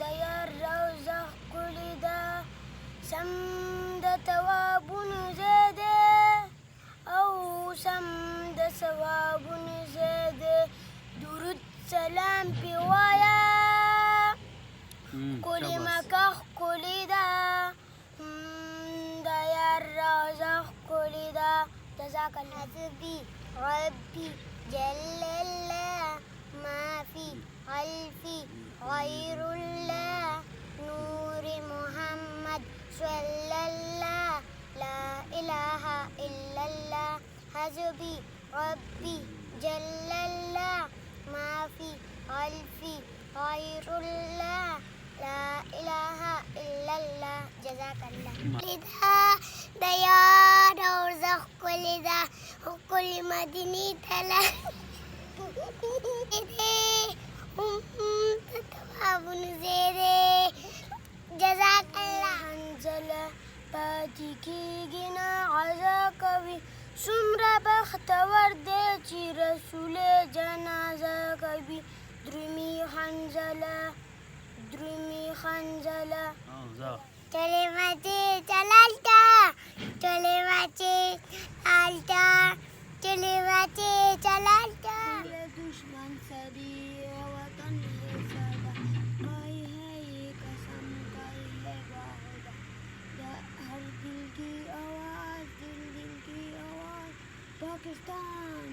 ديار روزة قلدا سمد ثواب زاده أو سمد ثواب زاده درود سلام بوايا كل مكان قلدا ديار روزة قلدا جزاك الله حسبي ربي جل الله ما في خلفي غير الله نور محمد صلى الله لا إله إلا الله حسبي ربي جل الله ما في خلفي غير الله لا إله إلا الله جزاك الله لذا ديار ورزق كل ذا وكل مدينة تلا تتواب زيري جزاك الله انزله پاتې گنا عزا کوي څومره بختور دی چې رسول جنازه کوي درمی خنزله چلے مچے چلالتا چلے مچے آلتا چلے مچے چلالتا دشمن سری وطن ہے سادہ کوئی ہے یہ قسم کوئی ہے واحدہ ہر دل کی آواز پاکستان